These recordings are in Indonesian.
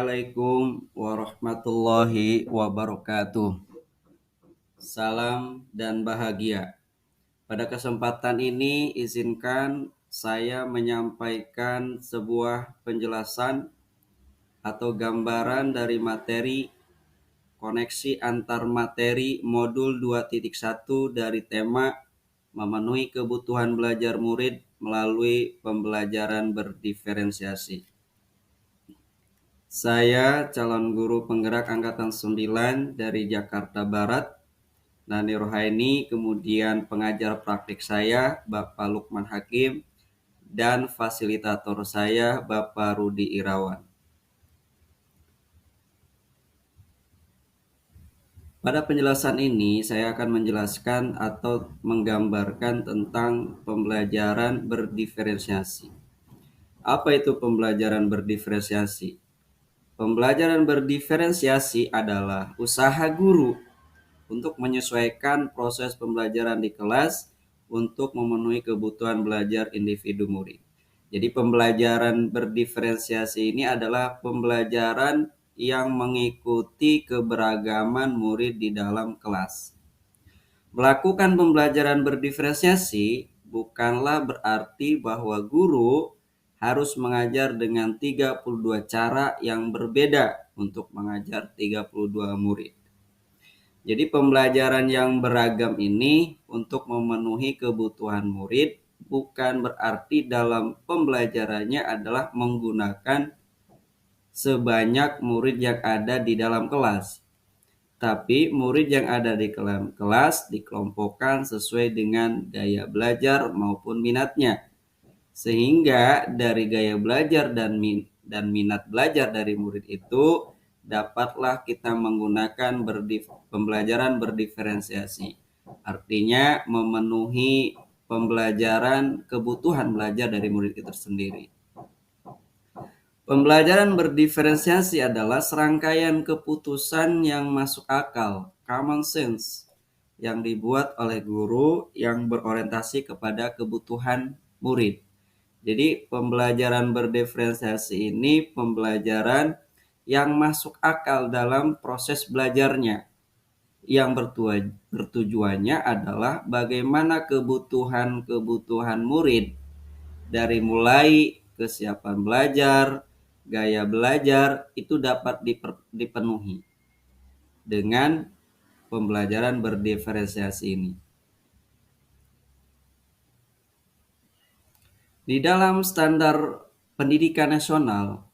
Assalamualaikum warahmatullahi wabarakatuh. Salam dan bahagia. Pada kesempatan ini izinkan saya menyampaikan sebuah penjelasan atau gambaran dari materi koneksi antar materi modul 2.1 dari tema memenuhi kebutuhan belajar murid melalui pembelajaran berdiferensiasi. Saya calon guru penggerak angkatan 9 dari Jakarta Barat, Nani Rohaini, kemudian pengajar praktik saya Bapak Lukman Hakim dan fasilitator saya Bapak Rudi Irawan. Pada penjelasan ini saya akan menjelaskan atau menggambarkan tentang pembelajaran berdiferensiasi. Apa itu pembelajaran berdiferensiasi? Pembelajaran berdiferensiasi adalah usaha guru untuk menyesuaikan proses pembelajaran di kelas untuk memenuhi kebutuhan belajar individu murid. Jadi pembelajaran berdiferensiasi ini adalah pembelajaran yang mengikuti keberagaman murid di dalam kelas. Melakukan pembelajaran berdiferensiasi bukanlah berarti bahwa guru harus mengajar dengan 32 cara yang berbeda untuk mengajar 32 murid. Jadi pembelajaran yang beragam ini untuk memenuhi kebutuhan murid bukan berarti dalam pembelajarannya adalah menggunakan sebanyak murid yang ada di dalam kelas. Tapi murid yang ada di kelas dikelompokkan sesuai dengan gaya belajar maupun minatnya. Sehingga dari gaya belajar dan minat belajar dari murid itu dapatlah kita menggunakan pembelajaran berdiferensiasi. Artinya memenuhi pembelajaran kebutuhan belajar dari murid itu sendiri. Pembelajaran berdiferensiasi adalah serangkaian keputusan yang masuk akal, common sense, yang dibuat oleh guru yang berorientasi kepada kebutuhan murid. Jadi pembelajaran berdiferensiasi ini pembelajaran yang masuk akal dalam proses belajarnya. Yang bertujuannya adalah bagaimana kebutuhan murid dari mulai kesiapan belajar, gaya belajar itu dapat dipenuhi dengan pembelajaran berdiferensiasi ini. Di dalam standar pendidikan nasional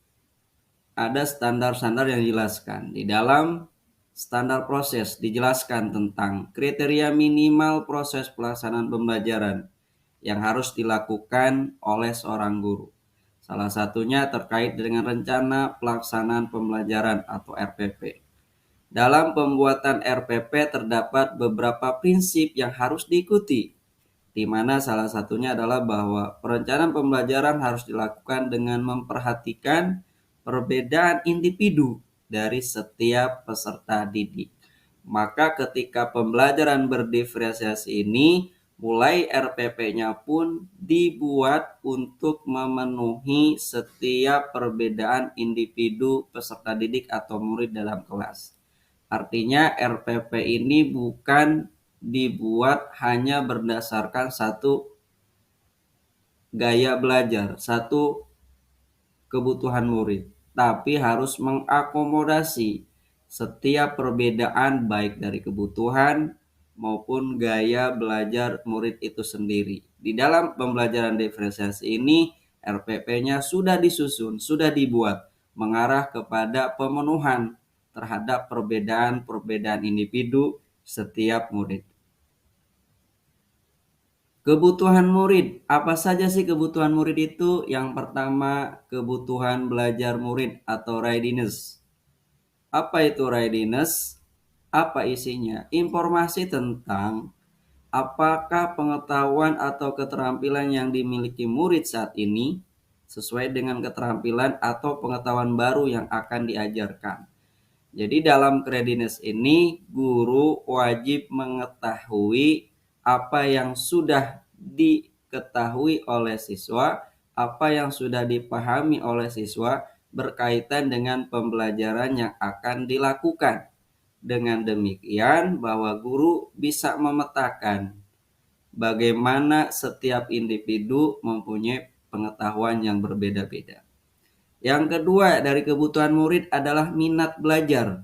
ada standar-standar yang dijelaskan. Di dalam standar proses dijelaskan tentang kriteria minimal proses pelaksanaan pembelajaran yang harus dilakukan oleh seorang guru. Salah satunya terkait dengan rencana pelaksanaan pembelajaran atau RPP. Dalam pembuatan RPP terdapat beberapa prinsip yang harus diikuti, di mana salah satunya adalah bahwa perencanaan pembelajaran harus dilakukan dengan memperhatikan perbedaan individu dari setiap peserta didik. Maka ketika pembelajaran berdiferensiasi ini, mulai RPP-nya pun dibuat untuk memenuhi setiap perbedaan individu peserta didik atau murid dalam kelas. Artinya RPP ini bukan dibuat hanya berdasarkan satu gaya belajar, satu kebutuhan murid, tapi harus mengakomodasi setiap perbedaan baik dari kebutuhan maupun gaya belajar murid itu sendiri. Di dalam pembelajaran diferensiasi ini, RPP-nya sudah disusun, sudah dibuat mengarah kepada pemenuhan terhadap perbedaan individu setiap murid. Kebutuhan murid, apa saja sih kebutuhan murid itu? Yang pertama, kebutuhan belajar murid atau readiness. Apa itu readiness? Apa isinya? Informasi tentang apakah pengetahuan atau keterampilan yang dimiliki murid saat ini sesuai dengan keterampilan atau pengetahuan baru yang akan diajarkan. Jadi dalam readiness ini guru wajib mengetahui apa yang sudah diketahui oleh siswa, apa yang sudah dipahami oleh siswa, berkaitan dengan pembelajaran yang akan dilakukan. Dengan demikian, bahwa guru bisa memetakan bagaimana setiap individu mempunyai pengetahuan yang berbeda-beda. Yang kedua dari kebutuhan murid adalah minat belajar,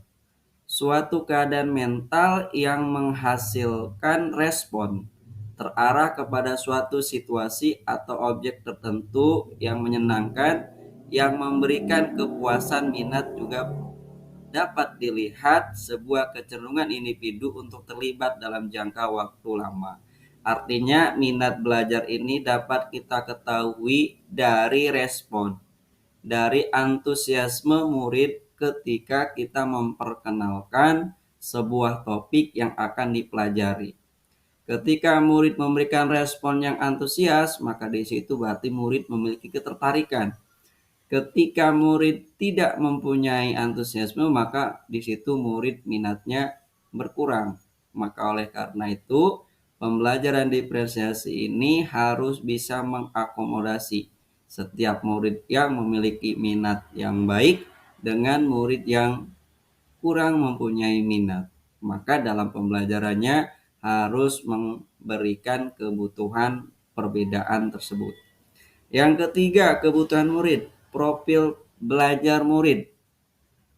suatu keadaan mental yang menghasilkan respon terarah kepada suatu situasi atau objek tertentu yang menyenangkan, yang memberikan kepuasan. Minat juga dapat dilihat sebuah kecenderungan individu untuk terlibat dalam jangka waktu lama. Artinya minat belajar ini dapat kita ketahui dari respon, dari antusiasme murid ketika kita memperkenalkan sebuah topik yang akan dipelajari. Ketika murid memberikan respon yang antusias, maka di situ berarti murid memiliki ketertarikan. Ketika murid tidak mempunyai antusiasme, maka di situ murid minatnya berkurang. Maka oleh karena itu, pembelajaran diferensiasi ini harus bisa mengakomodasi setiap murid yang memiliki minat yang baik dengan murid yang kurang mempunyai minat. Maka dalam pembelajarannya harus memberikan kebutuhan perbedaan tersebut. Yang ketiga, kebutuhan murid, profil belajar murid.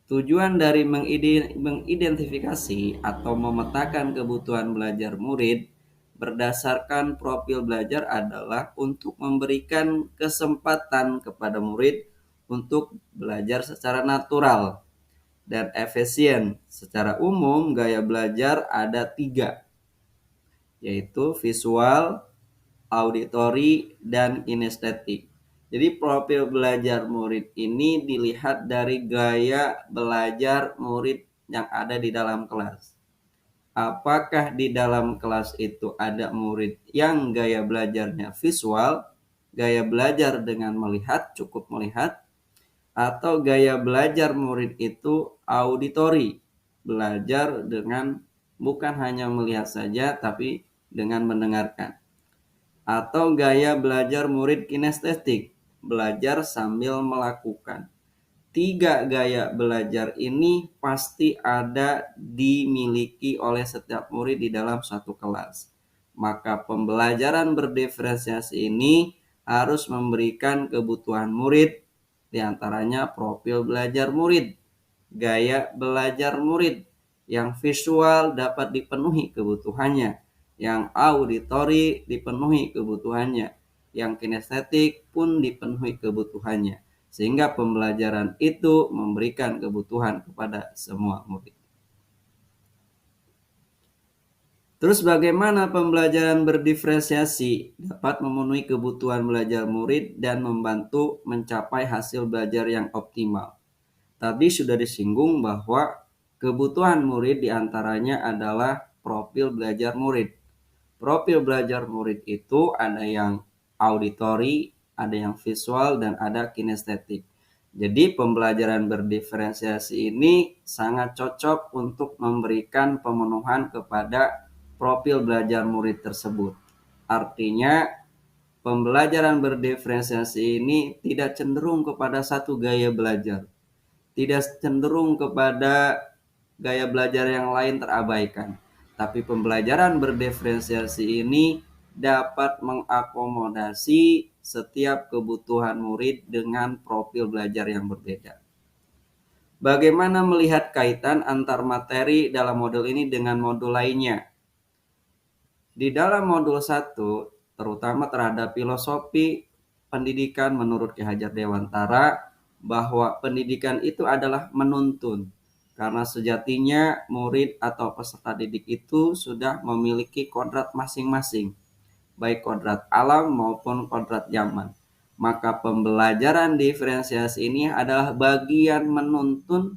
Tujuan dari mengidentifikasi atau memetakan kebutuhan belajar murid berdasarkan profil belajar adalah untuk memberikan kesempatan kepada murid untuk belajar secara natural dan efisien. Secara umum, gaya belajar ada 3, yaitu visual, auditori, dan kinestetik. Jadi profil belajar murid ini dilihat dari gaya belajar murid yang ada di dalam kelas. Apakah di dalam kelas itu ada murid yang gaya belajarnya visual, gaya belajar dengan melihat, cukup melihat, atau gaya belajar murid itu auditori, belajar dengan bukan hanya melihat saja tapi dengan mendengarkan. Atau gaya belajar murid kinestetik, belajar sambil melakukan. 3 gaya belajar ini pasti ada dimiliki oleh setiap murid di dalam satu kelas. Maka pembelajaran berdiferensiasi ini harus memberikan kebutuhan murid, diantaranya profil belajar murid, gaya belajar murid. Yang visual dapat dipenuhi kebutuhannya, yang auditori dipenuhi kebutuhannya, yang kinestetik pun dipenuhi kebutuhannya, sehingga pembelajaran itu memberikan kebutuhan kepada semua murid. Terus bagaimana pembelajaran berdiferensiasi dapat memenuhi kebutuhan belajar murid dan membantu mencapai hasil belajar yang optimal? Tadi sudah disinggung bahwa kebutuhan murid diantaranya adalah profil belajar murid. Profil belajar murid itu ada yang auditori, ada yang visual, dan ada kinestetik. Jadi pembelajaran berdiferensiasi ini sangat cocok untuk memberikan pemenuhan kepada profil belajar murid tersebut. Artinya pembelajaran berdiferensiasi ini tidak cenderung kepada satu gaya belajar, tidak cenderung kepada gaya belajar yang lain terabaikan. Tapi pembelajaran berdiferensiasi ini dapat mengakomodasi setiap kebutuhan murid dengan profil belajar yang berbeda. Bagaimana melihat kaitan antar materi dalam modul ini dengan modul lainnya? Di dalam modul 1, terutama terhadap filosofi pendidikan menurut Ki Hajar Dewantara, bahwa pendidikan itu adalah menuntun. Karena sejatinya murid atau peserta didik itu sudah memiliki kodrat masing-masing, baik kodrat alam maupun kodrat zaman. Maka pembelajaran diferensiasi ini adalah bagian menuntun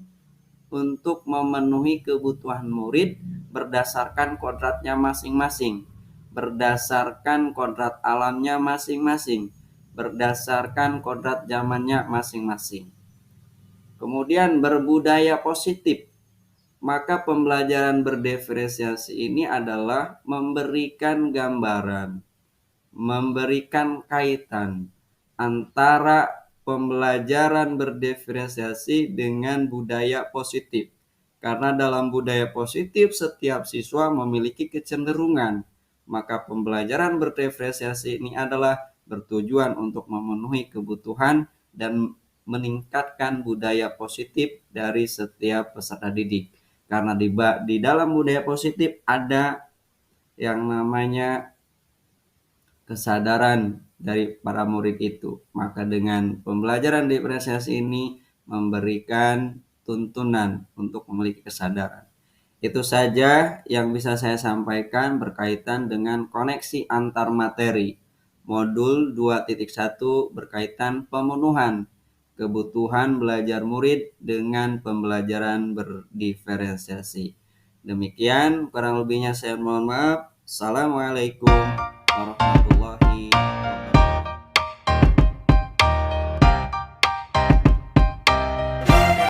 untuk memenuhi kebutuhan murid berdasarkan kodratnya masing-masing, berdasarkan kodrat alamnya masing-masing, berdasarkan kodrat zamannya masing-masing. Kemudian berbudaya positif. Maka pembelajaran berdiferensiasi ini adalah memberikan gambaran, memberikan kaitan antara pembelajaran berdiferensiasi dengan budaya positif. Karena dalam budaya positif setiap siswa memiliki kecenderungan, maka pembelajaran berdiferensiasi ini adalah bertujuan untuk memenuhi kebutuhan dan meningkatkan budaya positif dari setiap peserta didik. Karena di dalam budaya positif ada yang namanya kesadaran dari para murid itu. Maka dengan pembelajaran diferensiasi ini memberikan tuntunan untuk memiliki kesadaran. Itu saja yang bisa saya sampaikan berkaitan dengan koneksi antar materi. Modul 2.1 berkaitan pemenuhan kebutuhan belajar murid dengan pembelajaran berdiferensiasi. Demikian, kurang lebihnya saya mohon maaf. Assalamualaikum warahmatullahi